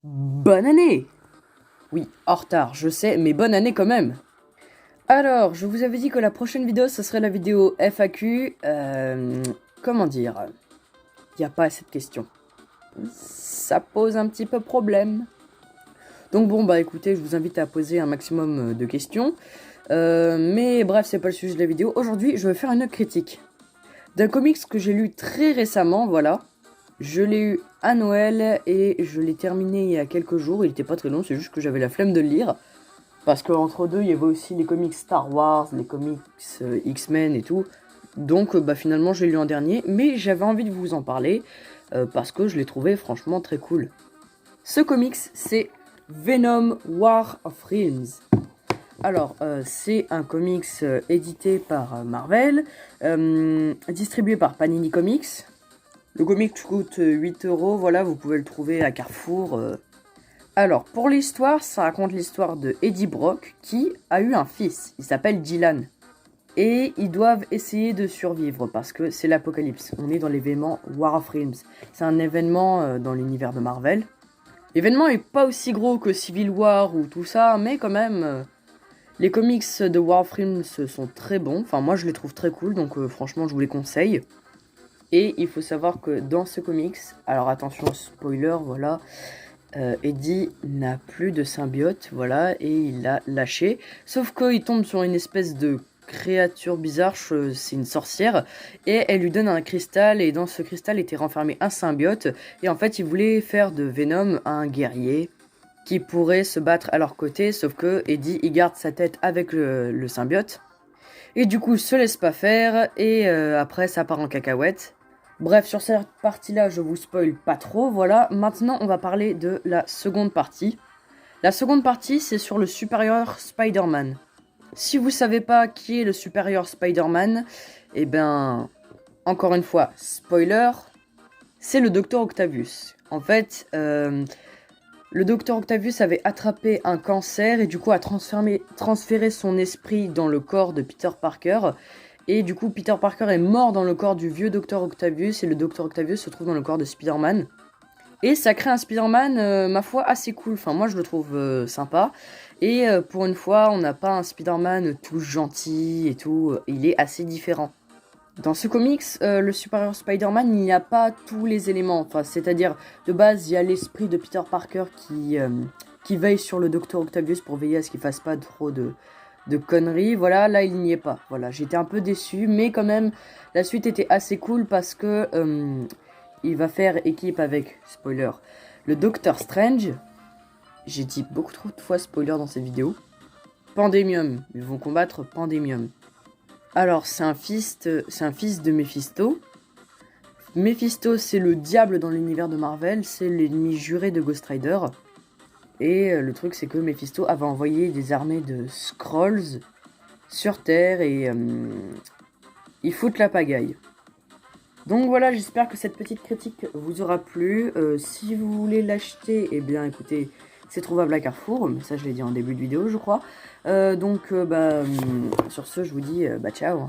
Bonne année! Oui, en retard, je sais, mais bonne année quand même! Alors, je vous avais dit que la prochaine vidéo, ce serait la vidéo FAQ. Comment dire? Il n'y a pas assez de questions. Ça pose un petit peu problème. Donc bon, bah écoutez, je vous invite à poser un maximum de questions. Mais bref, c'est pas le sujet de la vidéo. Aujourd'hui, je vais faire une critique d'un comics que j'ai lu très récemment, voilà. Je l'ai eu à Noël et je l'ai terminé il y a quelques jours. Il était pas très long, c'est juste que j'avais la flemme de le lire. Parce qu'entre deux, il y avait aussi les comics Star Wars, les comics X-Men et tout. Donc bah, finalement, je l'ai lu en dernier. Mais j'avais envie de vous en parler parce que je l'ai trouvé franchement très cool. Ce comics, c'est Venom War of Realms. Alors, c'est un comics édité par Marvel, distribué par Panini Comics. Le comic coûte 8 €, voilà, vous pouvez le trouver à Carrefour. Alors, pour l'histoire, ça raconte l'histoire de Eddie Brock qui a eu un fils, il s'appelle Dylan. Et ils doivent essayer de survivre parce que c'est l'apocalypse. On est dans l'événement War of Realms. C'est un événement dans l'univers de Marvel. L'événement est pas aussi gros que Civil War ou tout ça, mais quand même, les comics de War of Realms sont très bons. Enfin, moi je les trouve très cool, donc franchement, je vous les conseille. Et il faut savoir que dans ce comics, alors attention, spoiler, voilà, Eddie n'a plus de symbiote, voilà, et il l'a lâché. Sauf qu'il tombe sur une espèce de créature bizarre, c'est une sorcière, et elle lui donne un cristal, et dans ce cristal était renfermé un symbiote, et en fait il voulait faire de Venom un guerrier qui pourrait se battre à leur côté, sauf que Eddie il garde sa tête avec le symbiote, et du coup se laisse pas faire, et après ça part en cacahuète. Bref, sur cette partie-là, je vous spoil pas trop, voilà. Maintenant, on va parler de la seconde partie. La seconde partie, c'est sur le Superior Spider-Man. Si vous savez pas qui est le Superior Spider-Man, eh ben, encore une fois, spoiler, c'est le Docteur Octavius. En fait, le Docteur Octavius avait attrapé un cancer et du coup a transféré son esprit dans le corps de Peter Parker. Et du coup, Peter Parker est mort dans le corps du vieux Docteur Octavius et le Docteur Octavius se trouve dans le corps de Spider-Man. Et ça crée un Spider-Man, ma foi, assez cool. Enfin, moi, je le trouve sympa. Et pour une fois, on n'a pas un Spider-Man tout gentil et tout. Il est assez différent. Dans ce comics, le Superior Spider-Man, il n'y a pas tous les éléments. Enfin, c'est-à-dire, de base, il y a l'esprit de Peter Parker qui veille sur le Docteur Octavius pour veiller à ce qu'il fasse pas trop de conneries. Voilà, là, il n'y est pas. Voilà, j'étais un peu déçu, mais quand même, la suite était assez cool parce que il va faire équipe avec, spoiler, le Docteur Strange. J'ai dit beaucoup trop de fois spoiler dans cette vidéo. Pandemium, ils vont combattre Pandemium. Alors, c'est un fils de Mephisto. Mephisto, c'est le diable dans l'univers de Marvel, c'est l'ennemi juré de Ghost Rider. Et le truc, c'est que Mephisto avait envoyé des armées de Skrulls sur Terre et ils foutent la pagaille. Donc voilà, j'espère que cette petite critique vous aura plu. Si vous voulez l'acheter, eh bien écoutez, c'est trouvable à Carrefour. Mais ça, je l'ai dit en début de vidéo, je crois. Sur ce, je vous dis ciao.